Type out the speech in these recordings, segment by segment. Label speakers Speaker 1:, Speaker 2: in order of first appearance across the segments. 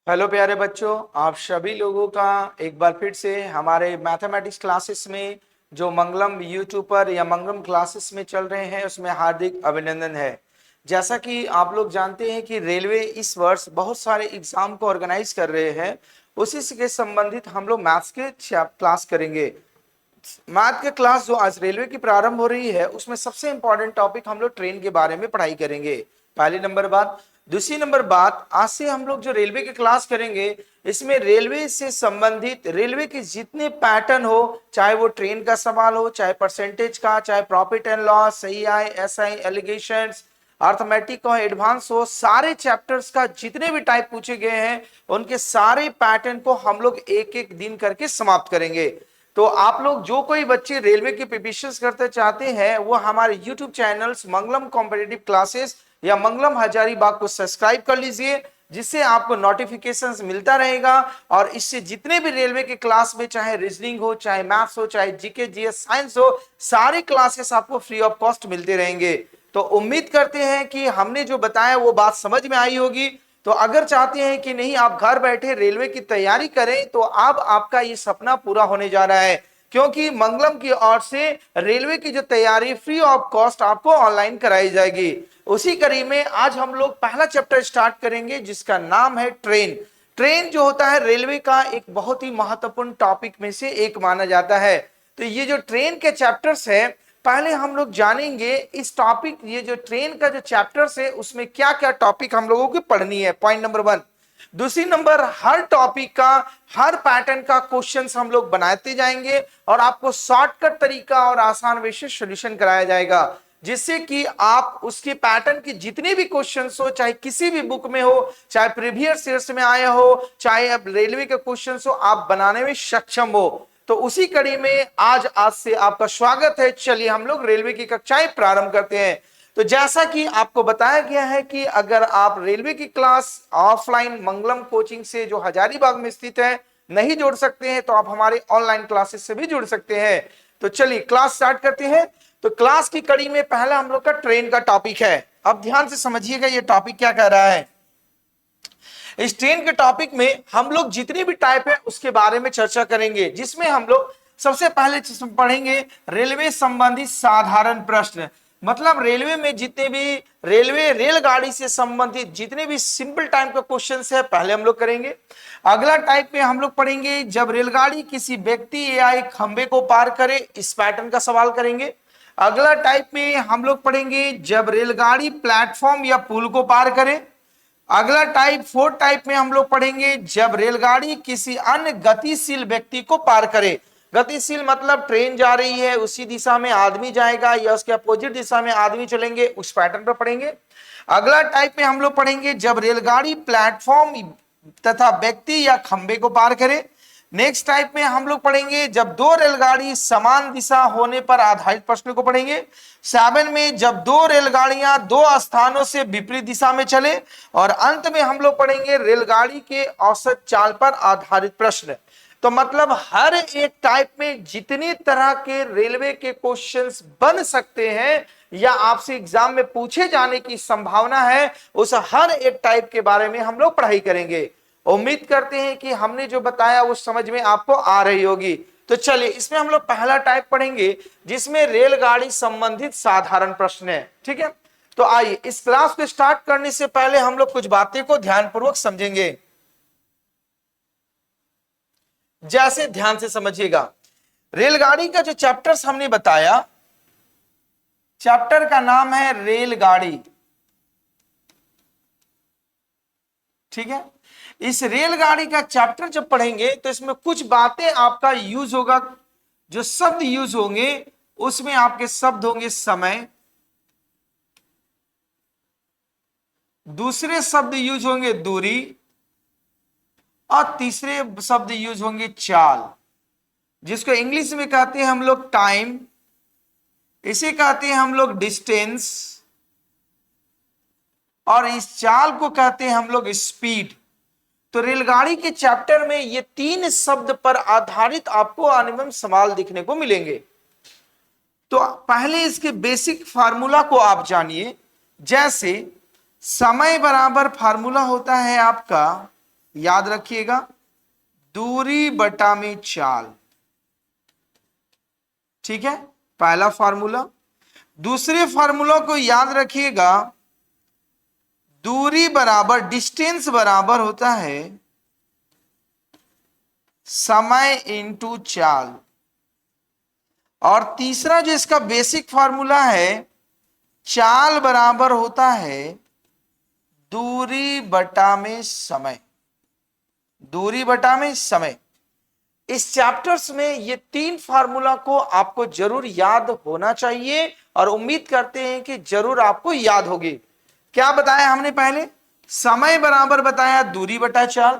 Speaker 1: Hello प्यारे बच्चों, आप सभी लोगों का एक बार फिर से हमारे मैथमेटिक्स क्लासेस में जो मंगलम यूट्यूब पर या मंगलम क्लासेस में चल रहे हैं उसमें हार्दिक अभिनंदन है। जैसा कि आप लोग जानते हैं कि रेलवे इस वर्ष बहुत सारे एग्जाम को ऑर्गेनाइज कर रहे हैं, उसी से के संबंधित हम लोग मैथ्स के क्लास करेंगे। मैथ के क्लास जो आज रेलवे की प्रारंभ हो रही है उसमें सबसे इंपॉर्टेंट टॉपिक हम लोग ट्रेन के बारे में पढ़ाई करेंगे। पहली नंबर बात। दूसरी नंबर बात, आज से हम लोग जो रेलवे की क्लास करेंगे इसमें रेलवे से संबंधित रेलवे के जितने पैटर्न हो, चाहे वो ट्रेन का सवाल हो, चाहे परसेंटेज का, चाहे प्रॉफिट एंड लॉस, सही I S I allegations, arithmetic हो, एडवांस हो, सारे चैप्टर्स का जितने भी टाइप पूछे गए हैं उनके सारे पैटर्न को हम लोग एक एक दिन करके समाप्त करेंगे। तो आप लोग जो कोई बच्चे रेलवे की प्रिपरेशन करते चाहते हैं वो हमारे यूट्यूब चैनल्स मंगलम कॉम्पिटिटिव क्लासेस या मंगलम हजारीबाग को सब्सक्राइब कर लीजिए, जिससे आपको नोटिफिकेशंस मिलता रहेगा। और इससे जितने भी रेलवे के क्लास में, चाहे रीजनिंग हो, चाहे मैथ्स हो, चाहे जीके जीएस साइंस हो, सारे क्लासेस आपको फ्री ऑफ कॉस्ट मिलते रहेंगे। तो उम्मीद करते हैं कि हमने जो बताया वो बात समझ में आई होगी। तो अगर चाहते हैं कि नहीं आप घर बैठे रेलवे की तैयारी करें तो अब आपका ये सपना पूरा होने जा रहा है, क्योंकि मंगलम की ओर से रेलवे की जो तैयारी फ्री ऑफ कॉस्ट आपको ऑनलाइन कराई जाएगी। उसी कड़ी में आज हम लोग पहला चैप्टर स्टार्ट करेंगे जिसका नाम है ट्रेन। ट्रेन जो होता है रेलवे का एक बहुत ही महत्वपूर्ण टॉपिक में से एक माना जाता है। तो ये जो ट्रेन के चैप्टर्स है, पहले हम लोग जानेंगे इस टॉपिक, ये जो ट्रेन का जो चैप्टर्स है उसमें क्या क्या टॉपिक हम लोगों की पढ़नी है, पॉइंट नंबर 1। दूसरी नंबर, हर टॉपिक का, हर पैटर्न का क्वेश्चंस हम लोग बनाते जाएंगे और आपको शॉर्टकट तरीका और आसान वे से सॉल्यूशन कराया जाएगा, जिससे कि आप उसके पैटर्न के जितने भी क्वेश्चंस हो, चाहे किसी भी बुक में हो, चाहे प्रीवियस ईयर्स में आया हो, चाहे अब रेलवे के क्वेश्चंस हो, आप बनाने में सक्षम हो। तो उसी कड़ी में आज से आपका स्वागत है। चलिए हम लोग रेलवे की कक्षाएं प्रारंभ करते हैं। तो जैसा कि आपको बताया गया है कि अगर आप रेलवे की क्लास ऑफलाइन मंगलम कोचिंग से जो हजारीबाग में स्थित है नहीं जोड़ सकते हैं तो आप हमारे ऑनलाइन क्लासेस से भी जुड़ सकते हैं। तो चलिए क्लास स्टार्ट करते हैं। तो क्लास की कड़ी में पहला हम लोग का ट्रेन का टॉपिक है। अब ध्यान से समझिएगा ये टॉपिक क्या कह रहा है। इस ट्रेन के टॉपिक में हम लोग जितनी भी टाइप है उसके बारे में चर्चा करेंगे, जिसमें हम लोग सबसे पहले पढ़ेंगे रेलवे संबंधित साधारण प्रश्न। मतलब रेलवे में जितने भी रेलवे रेलगाड़ी से संबंधित जितने भी सिंपल टाइप के क्वेश्चन है पहले हम लोग करेंगे। अगला टाइप में हम लोग पढ़ेंगे जब रेलगाड़ी किसी व्यक्ति या एक खंबे को पार करे, इस पैटर्न का सवाल करेंगे। अगला टाइप में हम लोग पढ़ेंगे जब रेलगाड़ी प्लेटफॉर्म या पुल को पार करे। अगला टाइप, फोर्थ टाइप में हम लोग पढ़ेंगे जब रेलगाड़ी किसी अन्य गतिशील व्यक्ति को पार करे। गतिशील मतलब ट्रेन जा रही है उसी दिशा में आदमी जाएगा या उसके अपोजिट दिशा में आदमी चलेंगे, उस पैटर्न पर पढ़ेंगे। अगला टाइप में हम लोग पढ़ेंगे जब रेलगाड़ी प्लेटफॉर्म तथा व्यक्ति या खंबे को पार करे। नेक्स्ट टाइप में हम लोग पढ़ेंगे जब दो रेलगाड़ी समान दिशा होने पर आधारित प्रश्न को पढ़ेंगे। 7 में जब दो रेलगाड़ियां दो स्थानों से विपरीत दिशा में चले। और अंत में हम लोग पढ़ेंगे रेलगाड़ी के औसत चाल पर आधारित प्रश्न। तो मतलब हर एक टाइप में जितनी तरह के रेलवे के क्वेश्चंस बन सकते हैं या आपसे एग्जाम में पूछे जाने की संभावना है, उस हर एक टाइप के बारे में हम लोग पढ़ाई करेंगे। उम्मीद करते हैं कि हमने जो बताया वो समझ में आपको आ रही होगी। तो चलिए इसमें हम लोग पहला टाइप पढ़ेंगे जिसमें रेलगाड़ी संबंधित साधारण प्रश्न है। ठीक है, तो आइए इस क्लास को स्टार्ट करने से पहले हम लोग कुछ बातें को ध्यानपूर्वक समझेंगे। जैसे ध्यान से समझिएगा, रेलगाड़ी का जो चैप्टर्स हमने बताया, चैप्टर का नाम है रेलगाड़ी। ठीक है, इस रेलगाड़ी का चैप्टर जब पढ़ेंगे तो इसमें कुछ बातें आपका यूज होगा। जो शब्द यूज होंगे उसमें आपके शब्द होंगे समय, दूसरे शब्द यूज होंगे दूरी, और तीसरे शब्द यूज होंगे चाल, जिसको इंग्लिश में कहते हैं हम लोग टाइम, इसे कहते हैं हम लोग डिस्टेंस, और इस चाल को कहते हैं हम लोग स्पीड। तो रेलगाड़ी के चैप्टर में ये 3 शब्द पर आधारित आपको अनिवार्य सवाल दिखने को मिलेंगे। तो पहले इसके बेसिक फार्मूला को आप जानिए। जैसे समय बराबर फार्मूला होता है आपका याद रखिएगा, दूरी बटा में चाल। ठीक है, पहला फार्मूला। दूसरे फार्मूला को याद रखिएगा, दूरी बराबर, डिस्टेंस बराबर होता है समय इंटू चाल। और तीसरा जो इसका बेसिक फार्मूला है, चाल बराबर होता है दूरी बटा में समय। दूरी बटा में समय। इस चैप्टर्स में ये तीन फार्मूला को आपको जरूर याद होना चाहिए और उम्मीद करते हैं कि जरूर आपको याद होगी। क्या बताया हमने पहले? समय बराबर बताया दूरी बटा चाल।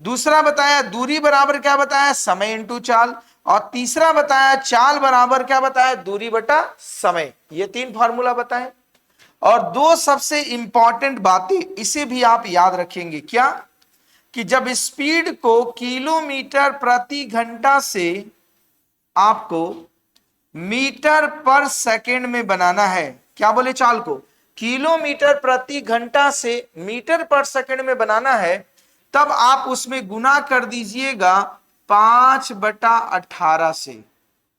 Speaker 1: दूसरा बताया दूरी बराबर क्या बताया? समय इंटू चाल। और तीसरा बताया चाल बराबर क्या बताया? दूरी बटा समय। ये तीन फार्मूला बताए। और दो सबसे इंपॉर्टेंट बातें इसे भी आप याद रखेंगे। क्या? कि जब स्पीड को किलोमीटर प्रति घंटा से आपको मीटर पर सेकेंड में बनाना है, क्या बोले? चाल को किलोमीटर प्रति घंटा से मीटर पर सेकेंड में बनाना है, तब आप उसमें गुना कर दीजिएगा 5/18 से।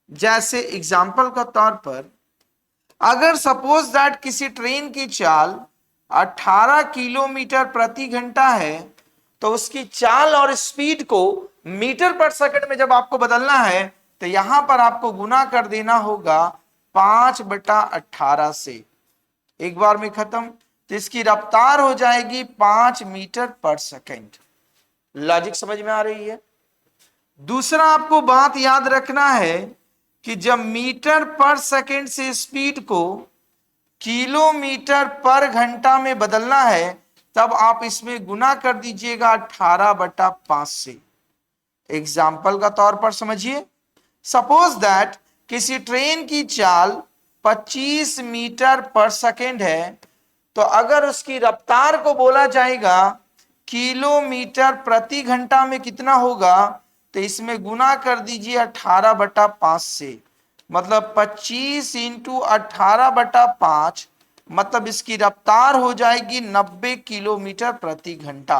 Speaker 1: जैसे एग्जाम्पल का तौर पर, अगर सपोज दैट किसी ट्रेन की चाल 18 किलोमीटर प्रति घंटा है, तो उसकी चाल और स्पीड को मीटर पर सेकंड में जब आपको बदलना है, तो यहां पर आपको गुना कर देना होगा 5/18 से। एक बार में खत्म। तो इसकी रफ्तार हो जाएगी 5 मीटर पर सेकंड। लॉजिक समझ में आ रही है? दूसरा आपको बात याद रखना है कि जब मीटर पर सेकंड से स्पीड को किलोमीटर पर घंटा में बदलना है, तब आप इसमें गुना कर दीजिएगा 18/5 से। एग्जाम्पल का तौर पर समझिए, सपोज दैट किसी ट्रेन की चाल 25 मीटर पर सेकेंड है, तो अगर उसकी रफ्तार को बोला जाएगा किलोमीटर प्रति घंटा में कितना होगा, तो इसमें गुना कर दीजिए 18/5 से। मतलब 25 इंटू 18/5, मतलब इसकी रफ्तार हो जाएगी 90 किलोमीटर प्रति घंटा।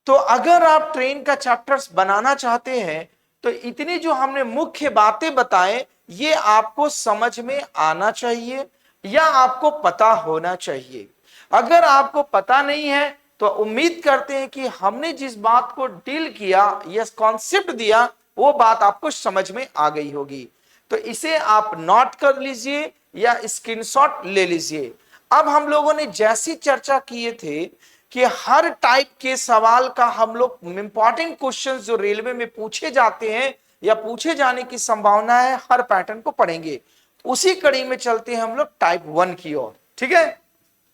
Speaker 1: तो अगर आप ट्रेन का चैप्टर्स बनाना चाहते हैं, तो इतनी जो हमने मुख्य बातें बताएं, ये आपको समझ में आना चाहिए या आपको पता होना चाहिए। अगर आपको पता नहीं है, तो उम्मीद करते हैं कि हमने जिस बात को डील किया या कॉन्सेप्ट दिया, वो बात आपको समझ में आ गई होगी। तो इसे आप नोट कर लीजिए या स्क्रीनशॉट ले लीजिए। अब हम लोगों ने जैसी चर्चा किए थे कि हर टाइप के सवाल का हम लोग इंपॉर्टेंट क्वेश्चंस जो रेलवे में पूछे जाते हैं या पूछे जाने की संभावना है, हर पैटर्न को पढ़ेंगे। उसी कड़ी में चलते हैं हम लोग टाइप 1 की ओर। ठीक है,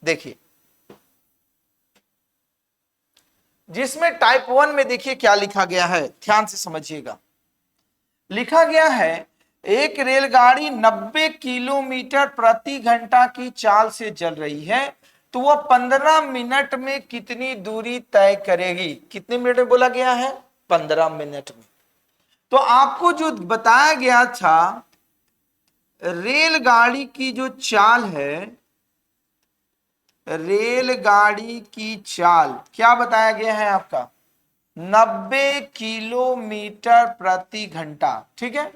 Speaker 1: देखिए, जिसमें टाइप 1 में देखिए क्या लिखा गया है, ध्यान से समझिएगा। लिखा गया है, एक रेलगाड़ी 90 किलोमीटर प्रति घंटा की चाल से चल रही है, तो वह 15 मिनट में कितनी दूरी तय करेगी? कितने मिनट में बोला गया है? 15 मिनट में। तो आपको जो बताया गया था, रेलगाड़ी की जो चाल है, रेलगाड़ी की चाल क्या बताया गया है आपका? 90 किलोमीटर प्रति घंटा। ठीक है,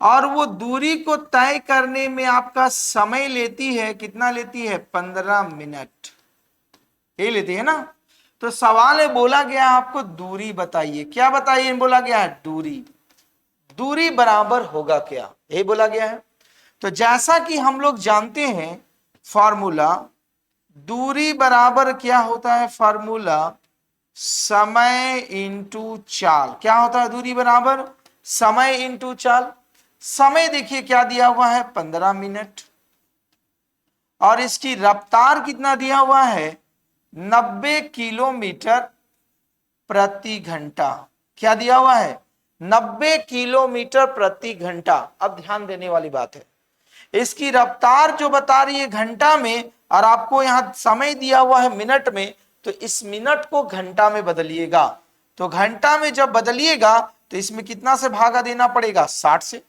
Speaker 1: और वो दूरी को तय करने में आपका समय लेती है, कितना लेती है? 15 मिनट। ये लेती है ना। तो सवाल है, बोला गया आपको दूरी बताइए। क्या बताइए? बोला गया है दूरी। दूरी बराबर होगा क्या, ये बोला गया है। तो जैसा कि हम लोग जानते हैं फॉर्मूला, दूरी बराबर क्या होता है? फॉर्मूला समय इंटू चाल। क्या होता है? दूरी बराबर समय इंटू चाल। समय देखिए क्या दिया हुआ है? 15 मिनट। और इसकी रफ्तार कितना दिया हुआ है? 90 किलोमीटर प्रति घंटा। क्या दिया हुआ है? 90 किलोमीटर प्रति घंटा। अब ध्यान देने वाली बात है, इसकी रफ्तार जो बता रही है घंटा में, और आपको यहां समय दिया हुआ है मिनट में, तो इस मिनट को घंटा में बदलिएगा। तो घंटा में जब बदलिएगा, तो इसमें कितना से भागा देना पड़ेगा? 60 से।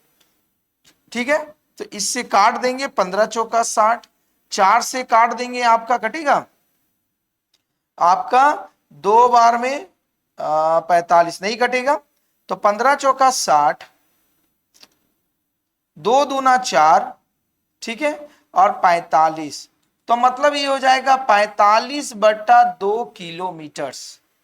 Speaker 1: ठीक है, तो इससे काट देंगे 15 चौका 60, 4 से काट देंगे, आपका कटेगा आपका 2 बार में 45 नहीं कटेगा, तो 15 चौका 60, 2 दूना 4, ठीक है, और 45, तो मतलब ये हो जाएगा 45/2 किलोमीटर,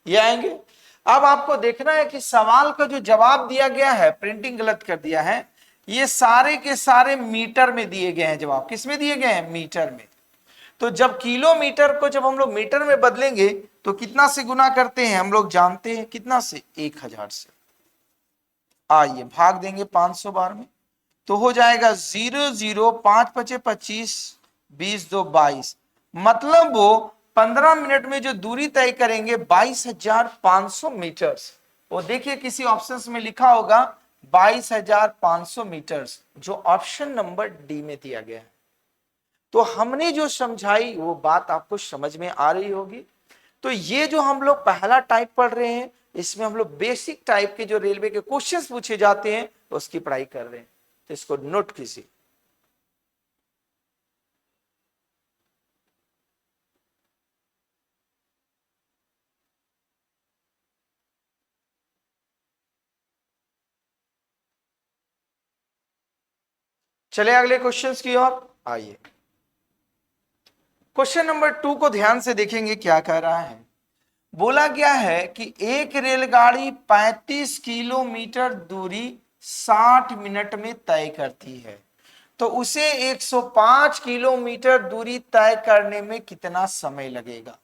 Speaker 1: ये आएंगे। अब आपको देखना है कि सवाल का जो जवाब दिया गया है, प्रिंटिंग गलत कर दिया है, ये सारे के सारे मीटर में दिए गए हैं। जवाब किस में दिए गए हैं? मीटर में। तो जब किलोमीटर को जब हम लोग मीटर में बदलेंगे तो कितना से गुना करते हैं? हम लोग जानते हैं कितना से? 1000 से। आइए भाग देंगे 500 बार में, तो हो जाएगा 0 0 5 5 25, 20 2 22, मतलब वो 15 मिनट में जो दूरी तय करेंगे 22,500 मीटर। वो देखिए किसी ऑप्शन में लिखा होगा 22,500 मीटर, जो ऑप्शन नंबर डी में दिया गया है। तो हमने जो समझाई वो बात आपको समझ में आ रही होगी। तो ये जो हम लोग पहला टाइप पढ़ रहे हैं, इसमें हम लोग बेसिक टाइप के जो रेलवे के क्वेश्चंस पूछे जाते हैं उसकी पढ़ाई कर रहे हैं, तो इसको नोट कीजिए। चले अगले क्वेश्चंस की ओर आइए। क्वेश्चन नंबर 2 को ध्यान से देखेंगे क्या कह रहा है। बोला गया है कि एक रेलगाड़ी 35 किलोमीटर दूरी 60 मिनट में तय करती है, तो उसे 105 किलोमीटर दूरी तय करने में कितना समय लगेगा?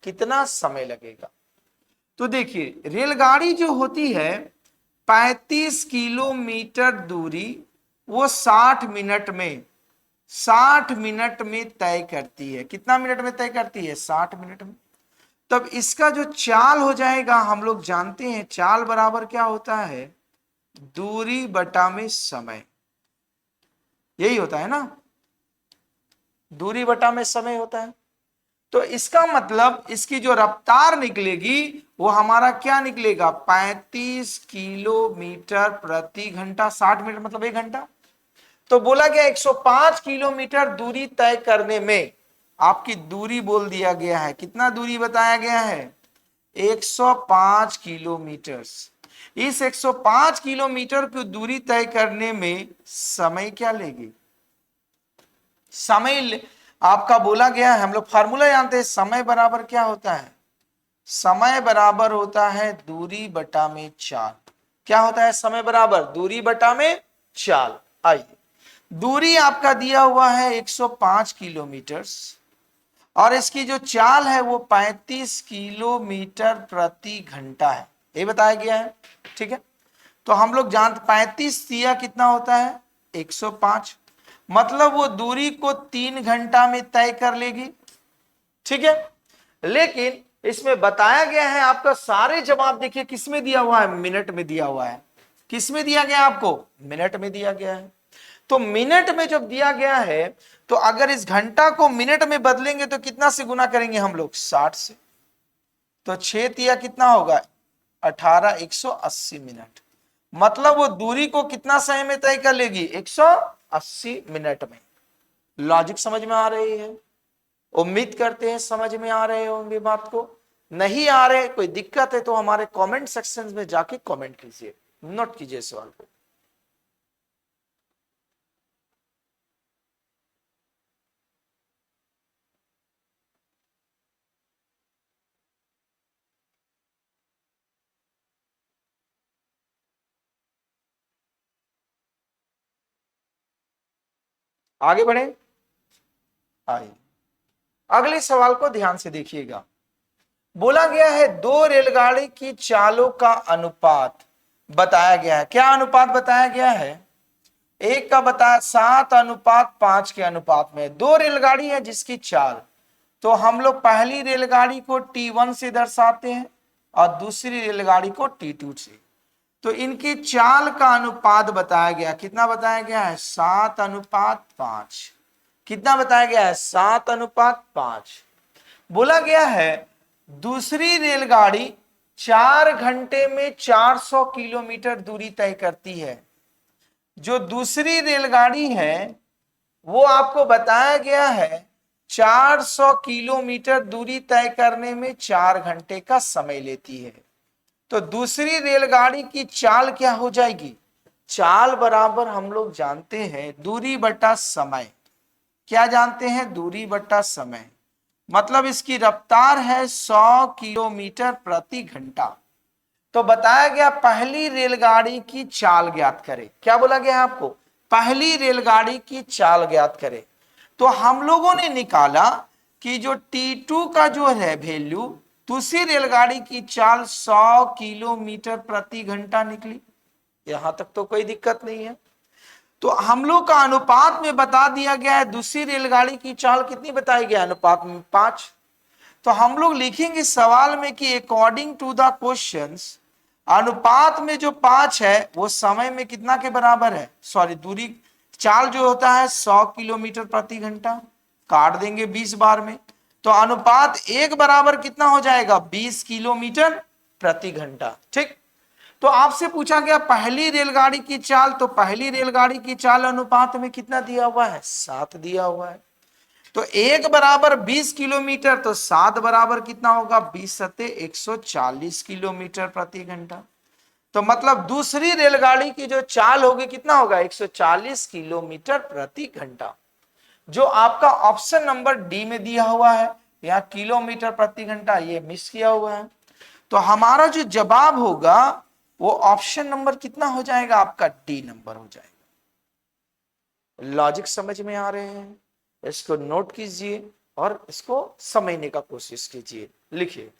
Speaker 1: कितना समय लगेगा? तो देखिए रेलगाड़ी जो होती है 35 किलोमीटर दूरी वो 60 मिनट में तय करती है। कितना मिनट में तय करती है? 60 मिनट में। तब इसका जो चाल हो जाएगा, हम लोग जानते हैं चाल बराबर क्या होता है? दूरी बटा में समय, यही होता है ना, दूरी बटा में समय होता है। तो इसका मतलब इसकी जो रफ्तार निकलेगी वो हमारा क्या निकलेगा? 35 किलोमीटर प्रति घंटा। 60 मिनट मतलब 1 घंटा। तो बोला गया 105 किलोमीटर दूरी तय करने में, आपकी दूरी बोल दिया गया है, कितना दूरी बताया गया है? 105 किलोमीटर। इस 105 किलोमीटर की दूरी तय करने में समय क्या लेगी? समय आपका बोला गया है, हम लोग फार्मूला जानते हैं, समय बराबर क्या होता है? समय बराबर होता है दूरी बटा में चाल। क्या होता है? समय बराबर दूरी बटा में चाल। आइए, दूरी आपका दिया हुआ है 105 किलोमीटर और इसकी जो चाल है वो 35 किलोमीटर प्रति घंटा है, ये बताया गया है। ठीक है, तो हम लोग जानते 35 दिया कितना होता है? 105, मतलब वो दूरी को 3 घंटा में तय कर लेगी। ठीक है, लेकिन इसमें बताया गया है, आपका सारे जवाब देखिए किस में दिया हुआ है? मिनट में दिया हुआ है। किस में दिया गया? आपको मिनट में दिया गया है। तो मिनट में जब दिया गया है तो अगर इस घंटा को मिनट में बदलेंगे तो कितना से गुना करेंगे हम लोग? 60 से। तो 6 तिया कितना होगा? 18, 180 मिनट, मतलब वो दूरी को कितना समय में तय कर लेगी? 180 मिनट में। लॉजिक समझ में आ रही है? उम्मीद करते हैं समझ में आ रहे होंगे बात को। नहीं आ रहे, कोई दिक्कत है तो हमारे कमेंट सेक्शन में जाके कमेंट कीजिए, नोट कीजिए सवाल को। आगे बढ़े, आइए अगले सवाल को ध्यान से देखिएगा। बोला गया है दो रेलगाड़ी की चालों का अनुपात बताया गया है। क्या अनुपात बताया गया है? एक का बताया 7:5 के अनुपात में। दो रेलगाड़ी है जिसकी चाल, तो हम लोग पहली रेलगाड़ी को T1 से दर्शाते हैं और दूसरी रेलगाड़ी को T2 से। तो इनकी चाल का अनुपात बताया गया, कितना बताया गया है? 7:5। कितना बताया गया है? 7:5। बोला गया है दूसरी रेलगाड़ी 4 घंटे में 400 किलोमीटर दूरी तय करती है। जो दूसरी रेलगाड़ी है वो आपको बताया गया है 400 किलोमीटर दूरी तय करने में 4 घंटे का समय लेती है। तो दूसरी रेलगाड़ी की चाल क्या हो जाएगी? चाल बराबर हम लोग जानते हैं दूरी बटा समय। क्या जानते हैं? दूरी बटा समय। मतलब इसकी रफ्तार है 100 किलोमीटर प्रति घंटा। तो बताया गया पहली रेलगाड़ी की चाल ज्ञात करें। क्या बोला गया है आपको? पहली रेलगाड़ी की चाल ज्ञात करें। तो हम लोगों ने निकाला कि जो T2 का जो है वैल्यू, दूसरी रेलगाड़ी की चाल 100 किलोमीटर प्रति घंटा निकली। यहां तक तो कोई दिक्कत नहीं है। तो हम लोग का अनुपात में बता दिया गया है दूसरी रेलगाड़ी की चाल कितनी बताई गया? अनुपात में 5। तो हम लोग लिखेंगे सवाल में कि अकॉर्डिंग टू द क्वेश्चंस, अनुपात में जो 5 है वो समय में कितना के बराबर है? सॉरी, दूरी चाल जो होता है 100 किलोमीटर प्रति घंटा, काट देंगे 20 बार में। तो अनुपात 1 बराबर कितना हो जाएगा? 20 किलोमीटर प्रति घंटा। ठीक। तो आपसे पूछा गया पहली रेलगाड़ी की चाल, तो पहली रेलगाड़ी की चाल अनुपात में कितना दिया हुआ है? 7 दिया हुआ है। तो 1 बराबर 20 किलोमीटर, तो 7 बराबर कितना होगा? 20 सत्ते 140 किलोमीटर प्रति घंटा। तो मतलब दूसरी रेलगाड़ी की जो चाल होगी कितना होगा? 140 किलोमीटर प्रति घंटा। जो आपका ऑप्शन नंबर डी में दिया हुआ है, यहाँ किलोमीटर प्रति घंटा, ये मिस किया हुआ है। तो हमारा जो जवाब होगा वो ऑप्शन नंबर कितना हो जाएगा? आपका डी नंबर हो जाएगा। लॉजिक समझ में आ रहे हैं? इसको नोट कीजिए और इसको समझने का कोशिश कीजिए। लिखिए।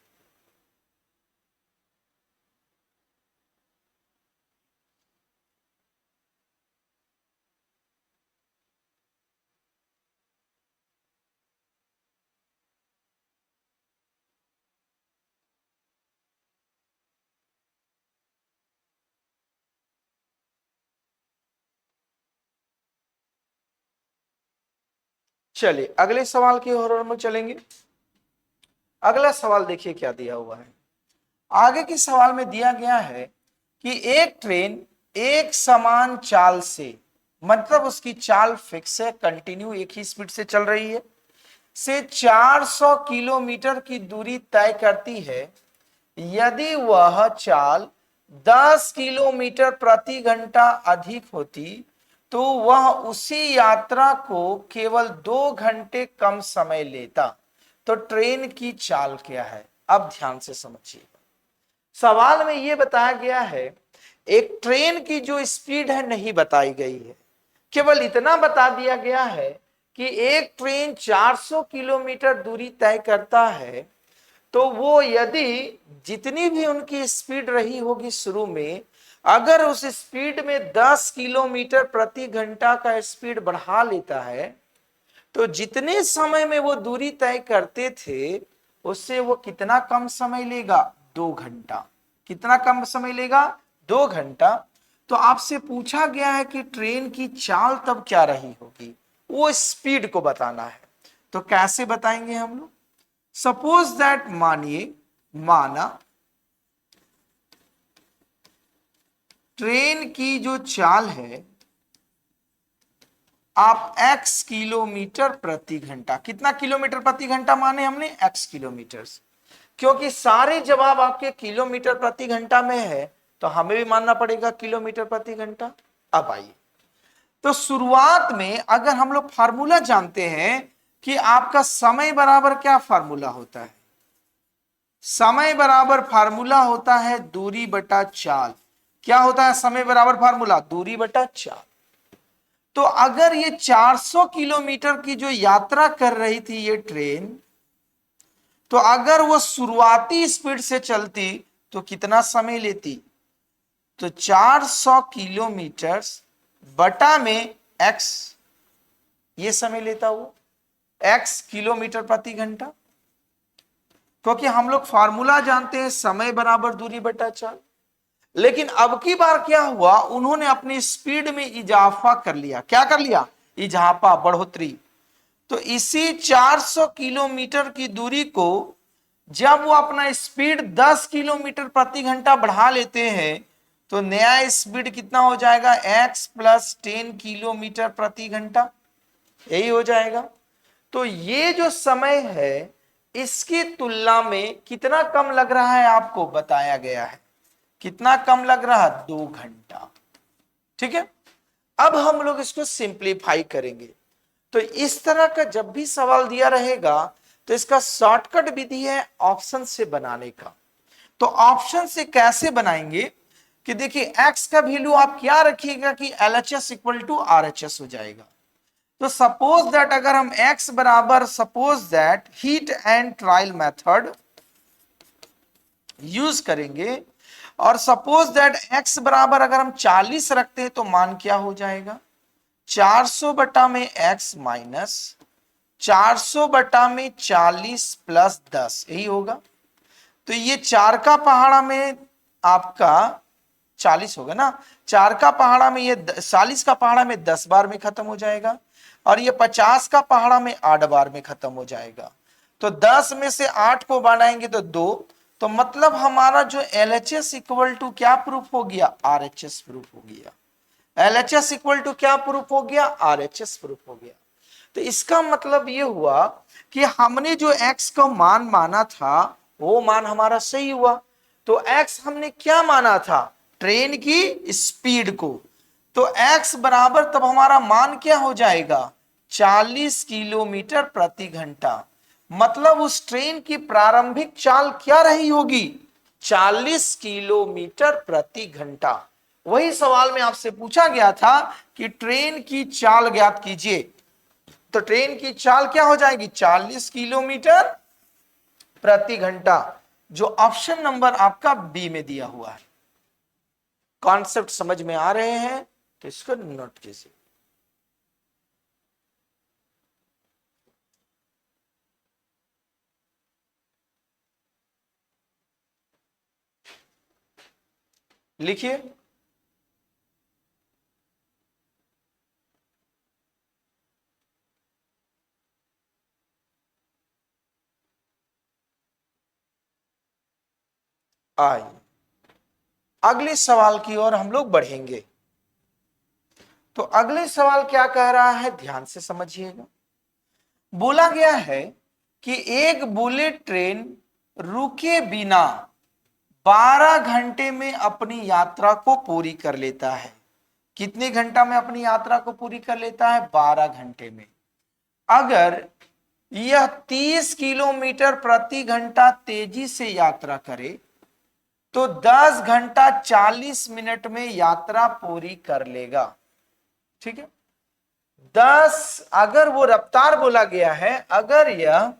Speaker 1: चलिए अगले सवाल की ओर हम चलेंगे। अगला सवाल देखिए क्या दिया हुआ है। आगे के सवाल में दिया गया है कि एक ट्रेन एक समान चाल से, मतलब उसकी चाल फिक्स है, कंटिन्यू एक ही स्पीड से चल रही है, से 400 किलोमीटर की दूरी तय करती है। यदि वह चाल 10 किलोमीटर प्रति घंटा अधिक होती तो वह उसी यात्रा को केवल 2 घंटे कम समय लेता। तो ट्रेन की चाल क्या है? अब ध्यान से समझिए। सवाल में यह बताया गया है एक ट्रेन की जो स्पीड है नहीं बताई गई है, केवल इतना बता दिया गया है कि एक ट्रेन 400 किलोमीटर दूरी तय करता है। तो वो यदि जितनी भी उनकी स्पीड रही होगी शुरू में, अगर उस स्पीड में 10 किलोमीटर प्रति घंटा का स्पीड बढ़ा लेता है, तो जितने समय में वो दूरी तय करते थे उससे वो कितना कम समय लेगा? 2 घंटा। कितना कम समय लेगा? 2 घंटा। तो आपसे पूछा गया है कि ट्रेन की चाल तब क्या रही होगी, वो स्पीड को बताना है। तो कैसे बताएंगे हम लोग? सपोज दैट, माना ट्रेन की जो चाल है आप x किलोमीटर प्रति घंटा, कितना किलोमीटर प्रति घंटा माने हमने? x kilometre. क्योंकि सारे जवाब आपके किलोमीटर प्रति घंटा में है तो हमें भी मानना पड़ेगा किलोमीटर प्रति घंटा। अब आइए, तो शुरुआत में अगर हम लोग फार्मूला जानते हैं कि आपका समय बराबर क्या फार्मूला होता है? समय बराबर फार्मूला होता है दूरी बटा चाल। क्या होता है समय बराबर फार्मूला? दूरी बटा चाल। तो अगर ये 400 किलोमीटर की जो यात्रा कर रही थी ये ट्रेन, तो अगर वो शुरुआती स्पीड से चलती तो कितना समय लेती? तो 400 किलोमीटर बटा में x, ये समय लेता वो x किलोमीटर प्रति घंटा। क्योंकि हम लोग फार्मूला जानते हैं समय बराबर दूरी बटा चाल। लेकिन अब की बार क्या हुआ, उन्होंने अपनी स्पीड में इजाफा कर लिया। क्या कर लिया? इजाफा, बढ़ोतरी। तो इसी 400 किलोमीटर की दूरी को जब वो अपना स्पीड 10 किलोमीटर प्रति घंटा बढ़ा लेते हैं तो नया स्पीड कितना हो जाएगा? x प्लस 10 किलोमीटर प्रति घंटा, यही हो जाएगा। तो ये जो समय है इसकी तुलना में कितना कम लग रहा है आपको बताया गया है। कितना कम लग रहा है? 2 घंटा। ठीक है, अब हम लोग इसको सिंप्लीफाई करेंगे। तो इस तरह का जब भी सवाल दिया रहेगा तो इसका शॉर्टकट विधि है ऑप्शन से बनाने का। तो ऑप्शन से कैसे बनाएंगे कि देखिए x का वैल्यू आप क्या रखिएगा कि LHS इक्वल टू RHS हो जाएगा। तो सपोज दैट अगर हम x बराबर suppose that heat and trial method use करेंगे और सपोज दैट x बराबर अगर हम 40 रखते हैं तो मान क्या हो जाएगा? 400 बटा में x माइनस 400 बटा में 40 प्लस 10, यही होगा। तो ये 4 का पहाड़ा में आपका 40 होगा ना, 4 का पहाड़ा में ये 40 का पहाड़ा में 10 बार में खत्म हो जाएगा और ये 50 का पहाड़ा में 8 बार में खत्म हो जाएगा। तो 10 में से 8 को बढ़ाएंगे तो 2, तो मतलब हमारा जो LHS इक्वल टू क्या प्रूफ हो गया? RHS प्रूफ हो गया। LHS इक्वल टू क्या प्रूफ हो गया? RHS प्रूफ हो गया। तो इसका मतलब ये हुआ कि हमने जो x का मान माना था वो मान हमारा सही हुआ। तो x हमने क्या माना था? ट्रेन की स्पीड को। तो x बराबर तब हमारा मान क्या हो जाएगा? 40 किलोमीटर प्रति घंटा। मतलब उस ट्रेन की प्रारंभिक चाल क्या रही होगी? 40 किलोमीटर प्रति घंटा। वही सवाल में आपसे पूछा गया था कि ट्रेन की चाल ज्ञात कीजिए। तो ट्रेन की चाल क्या हो जाएगी? 40 किलोमीटर प्रति घंटा, जो ऑप्शन नंबर आपका बी में दिया हुआ है। कॉन्सेप्ट समझ में आ रहे हैं तो इसको नोट कीजिए। लिखिए। आइए अगले सवाल की ओर हम लोग बढ़ेंगे। तो अगले सवाल क्या कह रहा है, ध्यान से समझिएगा। बोला गया है कि एक बुलेट ट्रेन रुके बिना 12 घंटे में अपनी यात्रा को पूरी कर लेता है। कितने घंटा में अपनी यात्रा को पूरी कर लेता है? 12 घंटे में। अगर यह 30 किलोमीटर प्रति घंटा तेजी से यात्रा करे तो 10 घंटा 40 मिनट में यात्रा पूरी कर लेगा। ठीक है, 10 अगर वो रफ्तार बोला गया है, अगर यह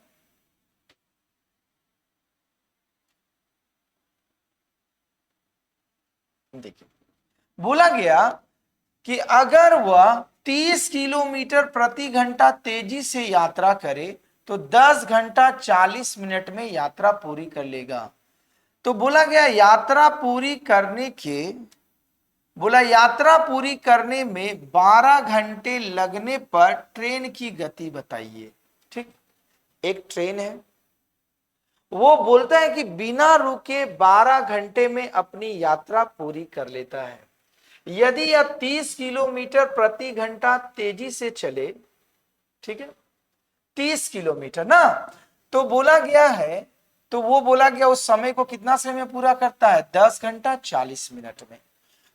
Speaker 1: देखिए बोला गया कि अगर वह 30 किलोमीटर प्रति घंटा तेजी से यात्रा करे तो 10 घंटा 40 मिनट में यात्रा पूरी कर लेगा। तो बोला गया यात्रा पूरी करने के यात्रा पूरी करने में 12 घंटे लगने पर ट्रेन की गति बताइए। ठीक, एक ट्रेन है, वो बोलता है कि बिना रुके 12 घंटे में अपनी यात्रा पूरी कर लेता है। यदि यह 30 किलोमीटर प्रति घंटा तेजी से चले, ठीक है, 30 किलोमीटर ना, तो बोला गया है, तो वो बोला गया उस समय को कितना समय में पूरा करता है? 10 घंटा 40 मिनट में।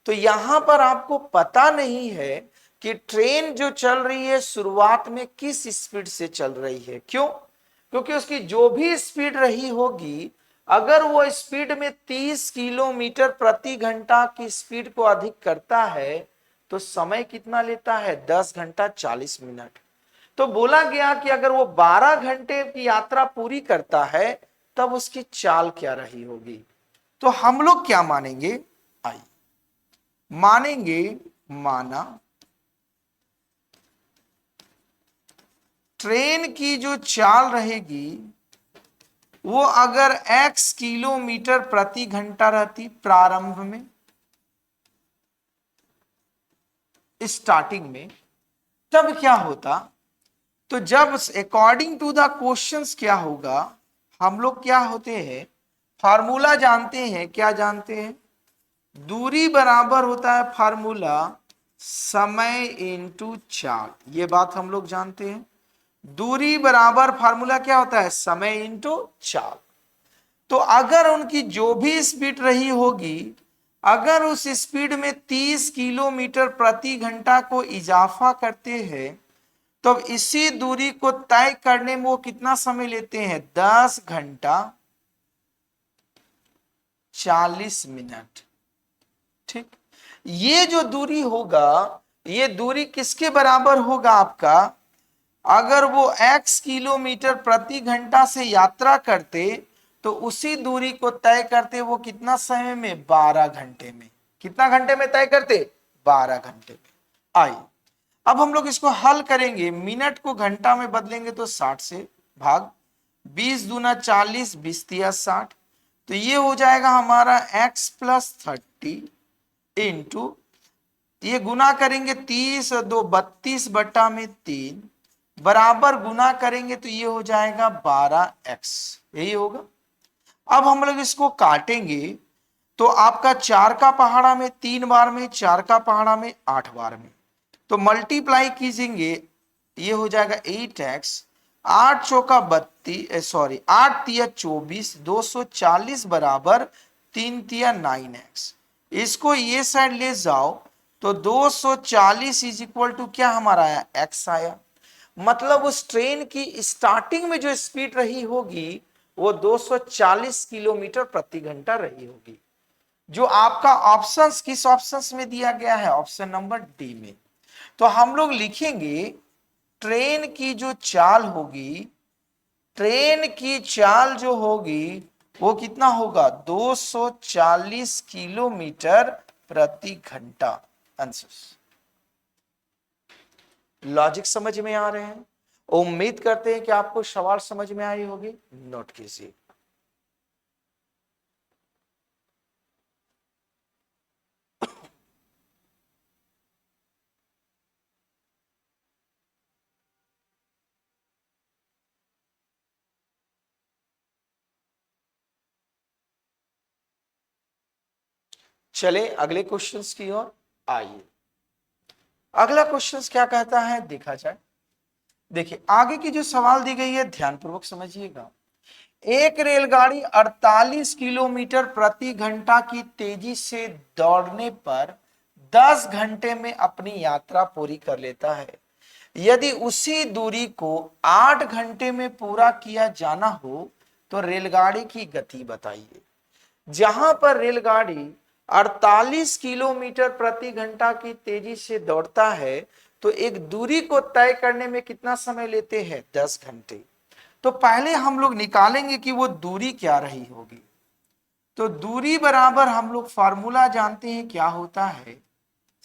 Speaker 1: तो यहां पर आपको पता नहीं है कि ट्रेन जो चल रही है शुरुआत में किस स्पीड से चल रही है। क्यों? क्योंकि उसकी जो भी स्पीड रही होगी, अगर वो स्पीड में 30 किलोमीटर प्रति घंटा की स्पीड को अधिक करता है तो समय कितना लेता है? 10 घंटा 40 मिनट। तो बोला गया कि अगर वो 12 घंटे की यात्रा पूरी करता है तब उसकी चाल क्या रही होगी। तो हम लोग क्या मानेंगे? आइए मानेंगे, माना ट्रेन की जो चाल रहेगी वो अगर x किलोमीटर प्रति घंटा रहती प्रारंभ में, स्टार्टिंग में, तब क्या होता? तो जब अकॉर्डिंग टू द क्वेश्चंस क्या होगा, हम लोग क्या होते हैं, फार्मूला जानते हैं। क्या जानते हैं? दूरी बराबर होता है फार्मूला समय इनटू चाल। ये बात हम लोग जानते हैं। दूरी बराबर फार्मूला क्या होता है, समय इंटू चाल। तो अगर उनकी जो भी स्पीड रही होगी, अगर उस स्पीड में 30 किलोमीटर प्रति घंटा को इजाफा करते हैं, तो इसी दूरी को तय करने में वो कितना समय लेते हैं, 10 घंटा 40 मिनट। ठीक, ये जो दूरी होगा, ये दूरी किसके बराबर होगा आपका, अगर वो x किलोमीटर प्रति घंटा से यात्रा करते तो उसी दूरी को तय करते वो कितना समय में, 12 घंटे में। कितना घंटे में तय करते, 12 घंटे में। आइए अब हम लोग इसको हल करेंगे, मिनट को घंटा में बदलेंगे तो 60 से भाग, 20 दूना 40, 20 तिया 60, तो ये हो जाएगा हमारा x प्लस 30 इंटू, ये गुना करेंगे 30 और 2 32 बट्टा में 3 बराबर गुना करेंगे तो ये हो जाएगा 12x, यही होगा। अब हम लोग इसको काटेंगे तो आपका 4 का पहाड़ा में 3 बार में, 4 का पहाड़ा में 8 बार में, तो मल्टीप्लाई कीजिएंगे, ये हो जाएगा 8x, 8 चौका 32, सॉरी 8 तिया 24, 240 बराबर 3 तिया 9x। इसको ये साइड ले जाओ तो 240 इज इक्वल टू क्या हमारा आया, x आया। मतलब उस ट्रेन की स्टार्टिंग में जो स्पीड रही होगी वो 240 किलोमीटर प्रति घंटा रही होगी। जो आपका ऑप्शंस किस ऑप्शंस में दिया गया है, ऑप्शन नंबर डी में। तो हम लोग लिखेंगे ट्रेन की जो चाल होगी, ट्रेन की चाल जो होगी वो कितना होगा, 240 किलोमीटर प्रति घंटा। आंसर, लॉजिक समझ में आ रहे हैं। उम्मीद करते हैं कि आपको सवाल समझ में आई होगी, नोट कीजिए। चले अगले क्वेश्चंस की ओर आइए। अगला क्वेश्चंस क्या कहता है देखा जाए। देखिए आगे की जो सवाल दी गई है ध्यानपूर्वक समझिएगा। एक रेलगाड़ी 48 किलोमीटर प्रति घंटा की तेजी से दौड़ने पर 10 घंटे में अपनी यात्रा पूरी कर लेता है। यदि उसी दूरी को 8 घंटे में पूरा किया जाना हो तो रेलगाड़ी की गति बताइए। जहां पर रेलगाड़ी 48 किलोमीटर प्रति घंटा की तेजी से दौड़ता है तो एक दूरी को तय करने में कितना समय लेते हैं, 10 घंटे। तो पहले हम लोग निकालेंगे कि वो दूरी क्या रही होगी। तो दूरी बराबर हम लोग फार्मूला जानते हैं क्या होता है,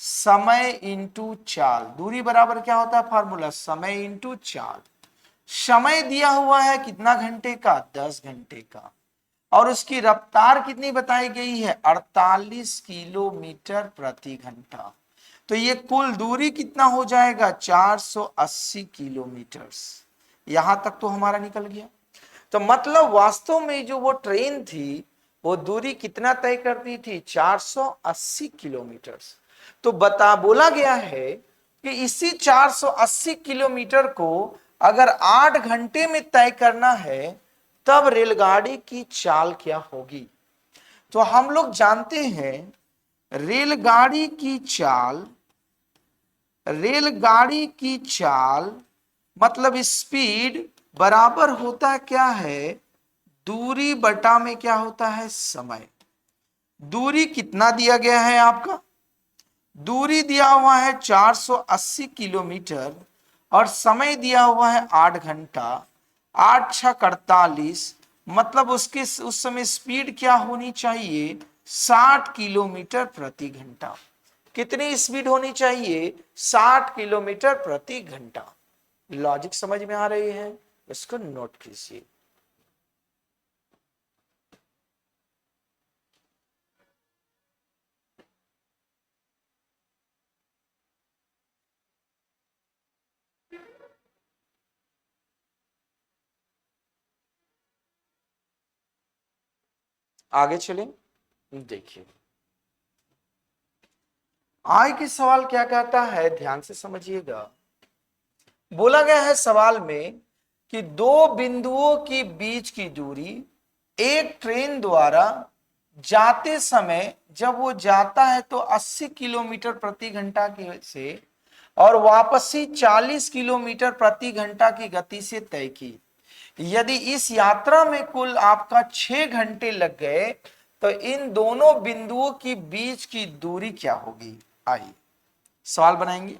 Speaker 1: समय इंटू चाल। दूरी बराबर क्या होता है फार्मूला, समय इंटू चाल। समय दिया हुआ है कितना घंटे का, 10 घंटे का, और उसकी रफ्तार कितनी बताई गई है, 48 किलोमीटर प्रति घंटा। तो ये कुल दूरी कितना हो जाएगा, 480 किलोमीटर। यहां तक तो हमारा निकल गया। तो मतलब वास्तव में जो वो ट्रेन थी वो दूरी कितना तय करती थी, 480 किलोमीटर। तो बोला गया है कि इसी 480 किलोमीटर को अगर 8 घंटे में तय करना है तब रेलगाड़ी की चाल क्या होगी। तो हम लोग जानते हैं रेलगाड़ी की चाल, रेलगाड़ी की चाल मतलब स्पीड बराबर होता है क्या है, दूरी बटा में क्या होता है, समय। दूरी कितना दिया गया है आपका, दूरी दिया हुआ है 480 किलोमीटर और समय दिया हुआ है 8 घंटा, 8 छक 48, मतलब उसके उस समय स्पीड क्या होनी चाहिए, 60 किलोमीटर प्रति घंटा। कितनी स्पीड होनी चाहिए, 60 किलोमीटर प्रति घंटा। लॉजिक समझ में आ रही है, इसको नोट कीजिए। आगे चलें, देखिए आगे के सवाल क्या कहता है, ध्यान से समझिएगा। बोला गया है सवाल में कि दो बिंदुओं के बीच की दूरी एक ट्रेन द्वारा जाते समय जब वो जाता है तो 80 किलोमीटर प्रति घंटा की से और वापसी 40 किलोमीटर प्रति घंटा की गति से तय की। यदि इस यात्रा में कुल आपका 6 घंटे लग गए तो इन दोनों बिंदुओं के बीच की दूरी क्या होगी। आइए सवाल बनाएंगे।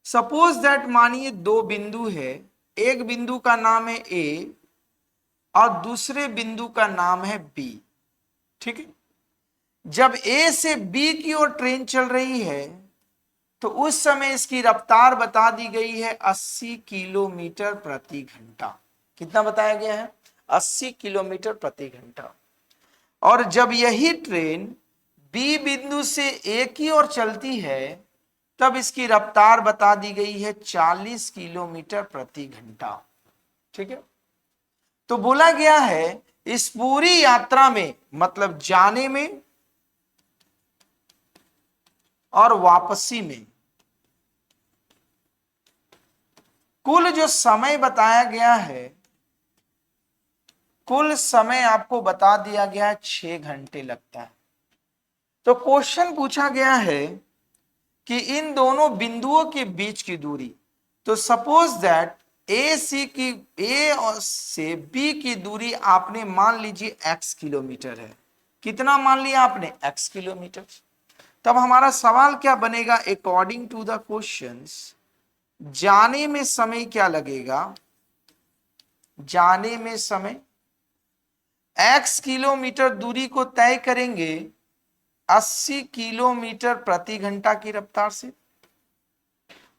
Speaker 1: सपोज दैट मानिए दो बिंदु है, एक बिंदु का नाम है ए और दूसरे बिंदु का नाम है बी। ठीक है, जब ए से बी की ओर ट्रेन चल रही है तो उस समय इसकी रफ्तार बता दी गई है 80 किलोमीटर प्रति घंटा। कितना बताया गया है? 80 किलोमीटर प्रति घंटा। और जब यही ट्रेन बी बिंदु से ए की ओर चलती है तब इसकी रफ्तार बता दी गई है 40 किलोमीटर प्रति घंटा। ठीक है, तो बोला गया है इस पूरी यात्रा में, मतलब जाने में और वापसी में, कुल जो समय बताया गया है, कुल समय आपको बता दिया गया है 6 घंटे लगता है। तो क्वेश्चन पूछा गया है कि इन दोनों बिंदुओं के बीच की दूरी, तो सपोज दैट ए से बी की दूरी आपने मान लीजिए x किलोमीटर है। कितना मान लिया आपने? x kilometre. तब हमारा सवाल क्या बनेगा? अकॉर्डिंग टू द क्वेश्चंस, जाने में समय क्या लगेगा? जाने में समय x किलोमीटर दूरी को तय करेंगे 80 किलोमीटर प्रति घंटा की रफ्तार से,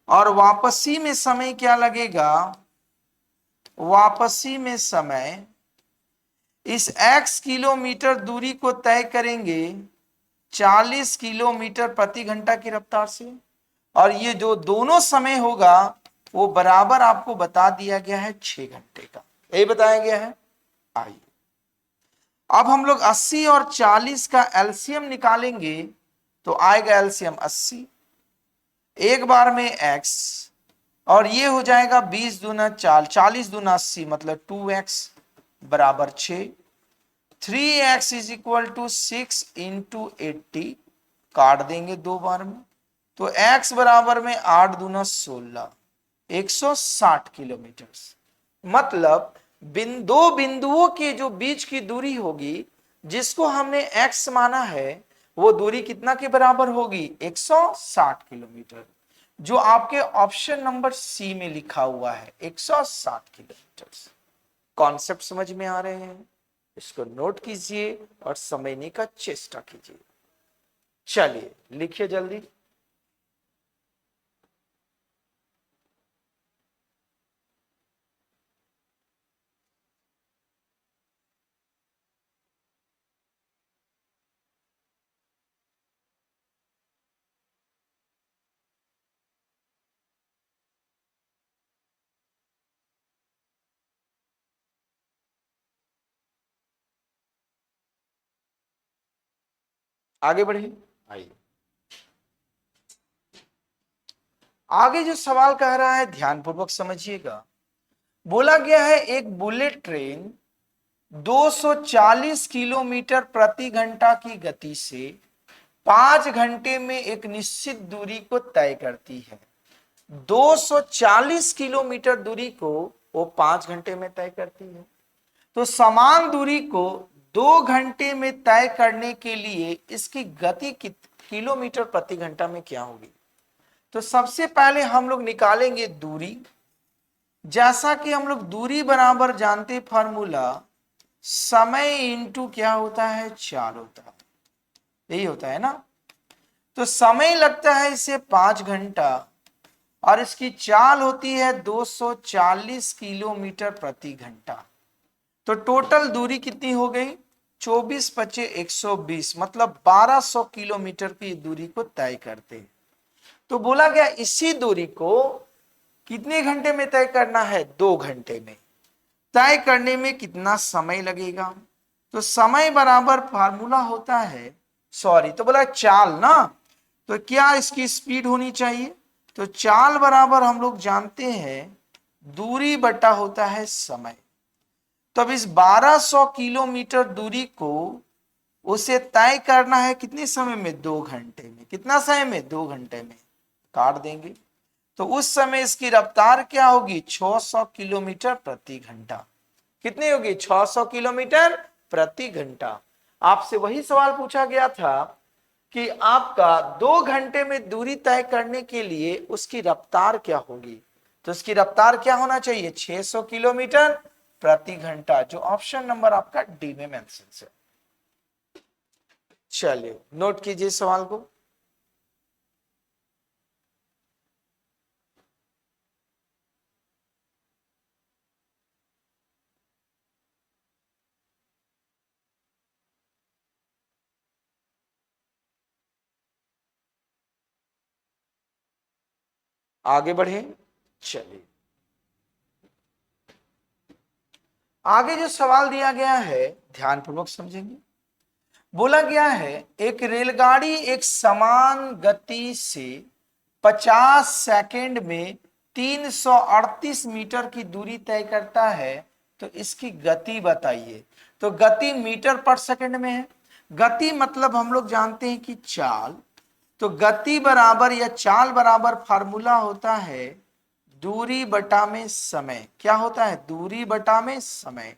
Speaker 1: और वापसी में समय क्या लगेगा? वापसी में समय इस x किलोमीटर दूरी को तय करेंगे 40 किलोमीटर प्रति घंटा की रफ्तार से, और ये जो दोनों समय होगा वो बराबर आपको बता दिया गया है 6 घंटे का। यही बताया गया है। आइए अब हम लोग 80 और 40 का एलसीएम निकालेंगे तो आएगा एलसीएम 80, एक बार में x, और ये हो जाएगा 20 दूना 40 दूना 80 मतलब 2x बराबर 6। 3x is equal to 6 into 80, काट देंगे दो बार में, तो x बराबर में 8 दूना 16, 160 किलोमीटर। मतलब दो बिंदुओं के जो बीच की दूरी होगी जिसको हमने x माना है वो दूरी कितना के बराबर होगी? 160 किलोमीटर, जो आपके ऑप्शन नंबर सी में लिखा हुआ है 160 किलोमीटर। कॉन्सेप्ट समझ में आ रहे हैं? इसको नोट कीजिए और समझने का चेष्टा कीजिए। चलिए लिखिए जल्दी। आगे बढ़िए। आइए आगे जो सवाल कह रहा है ध्यानपूर्वक समझिएगा। बोला गया है एक बुलेट ट्रेन 240 किलोमीटर प्रति घंटा की गति से 5 घंटे में एक निश्चित दूरी को तय करती है। 240 किलोमीटर दूरी को वो 5 घंटे में तय करती है, तो समान दूरी को 2 घंटे में तय करने के लिए इसकी गति किलोमीटर प्रति घंटा में क्या होगी? तो सबसे पहले हम लोग निकालेंगे दूरी। जैसा कि हम लोग दूरी बराबर जानते, फार्मूला समय इंटू क्या होता है? चाल होता है, यही होता है ना। तो समय लगता है इसे 5 घंटा और इसकी चाल होती है 240 किलोमीटर प्रति घंटा। तो टोटल दूरी कितनी हो गई? 24 पचे 120, मतलब 1200 किलोमीटर की दूरी को तय करते हैं। तो बोला गया इसी दूरी को कितने घंटे में तय करना है? 2 घंटे में। तय करने में कितना समय लगेगा? तो समय बराबर फार्मूला होता है, सॉरी तो बोला चाल ना, तो क्या इसकी स्पीड होनी चाहिए? तो चाल बराबर हम लोग जानते हैं दूरी बटा होता है समय। तो अब इस 1200 किलोमीटर दूरी को उसे तय करना है कितने समय में? 2 घंटे में। कितना समय में? 2 घंटे में। काट देंगे तो उस समय इसकी रफ्तार क्या होगी? 600 किलोमीटर प्रति घंटा। कितनी होगी? 600 किलोमीटर प्रति घंटा। आपसे वही सवाल पूछा गया था कि आपका 2 घंटे में दूरी तय करने के लिए उसकी रफ्तार क्या होगी। तो उसकी रफ्तार क्या होना चाहिए? 600 किलोमीटर प्रति घंटा, जो ऑप्शन नंबर आपका डी में मेंशन है। चलिए नोट कीजिए सवाल को। आगे बढ़े। चलिए आगे जो सवाल दिया गया है ध्यानपूर्वक समझेंगे। बोला गया है एक रेलगाड़ी एक समान गति से 50 सेकंड में 338 मीटर की दूरी तय करता है, तो इसकी गति बताइए। तो गति मीटर पर सेकंड में है। गति मतलब हम लोग जानते हैं कि चाल। तो गति बराबर या चाल बराबर फार्मूला होता है दूरी बटा में समय। क्या होता है? दूरी बटा में समय।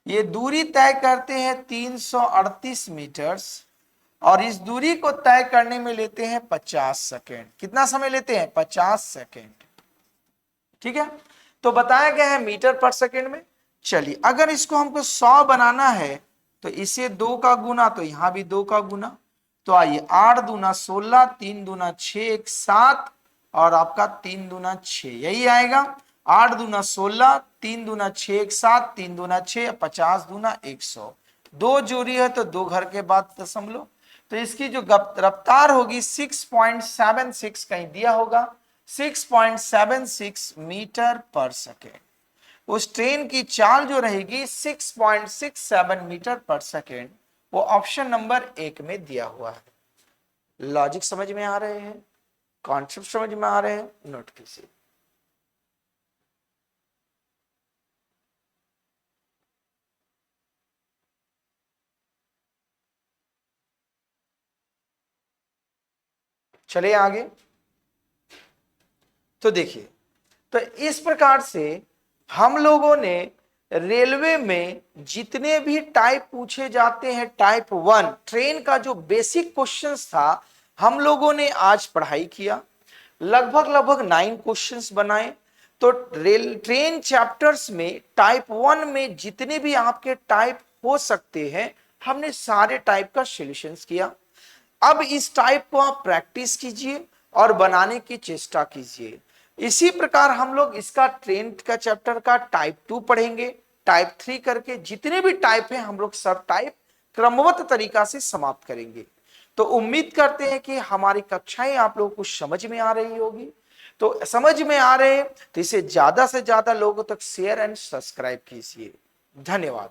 Speaker 1: ये दूरी तय करते हैं 338 मीटर्स और इस दूरी को तय करने में लेते हैं 50 सेकेंड। कितना समय लेते हैं? 50 सेकेंड। ठीक है, तो बताया गया है मीटर पर सेकेंड में। चलिए अगर इसको हमको 100 बनाना है तो इसे 2 का गुना, तो यहां भी 2 का गुना। तो आइए 8 दूना 16, 3 दूना 6, 1 7 और आपका 3 दूना 6, यही आएगा। 8 दूना 16, 3 दूना 6, 1 7, 3 दूना 6, 50 दूना 100। 2 जोड़ी है तो 2 घर के बाद दशमलव। तो इसकी जो रफ्तार होगी 6.76, कहीं दिया होगा 6.76 मीटर पर सेकेंड। उस ट्रेन की चाल जो रहेगी 6.67 मीटर पर सेकेंड, वो ऑप्शन नंबर 1 में दिया हुआ है। लॉजिक समझ में आ रहे हैं? कॉन्सेप्ट समझ में आ रहे हैं? नोट कीजिए। चलिए आगे। तो देखिए, तो इस प्रकार से हम लोगों ने रेलवे में जितने भी टाइप पूछे जाते हैं, टाइप 1 ट्रेन का जो बेसिक क्वेश्चंस था, हम लोगों ने आज पढ़ाई किया। लगभग लगभग 9 क्वेश्चंस बनाए। तो रेल ट्रेन चैप्टर्स में टाइप 1 में जितने भी आपके टाइप हो सकते हैं, हमने सारे टाइप का सॉल्यूशंस किया। अब इस टाइप को आप प्रैक्टिस कीजिए और बनाने की चेष्टा कीजिए। इसी प्रकार हम लोग इसका ट्रेन का चैप्टर का टाइप 2 पढ़ेंगे, टाइप 3 करके जितने भी टाइप हैं हम लोग सब टाइप क्रमबद्ध तरीका से समाप्त करेंगे। तो उम्मीद करते हैं कि हमारी कक्षाएं आप लोगों को समझ में आ रही होगी। तो समझ में आ रहे हैं तो इसे ज्यादा से ज्यादा लोगों तक शेयर एंड सब्सक्राइब कीजिए। धन्यवाद।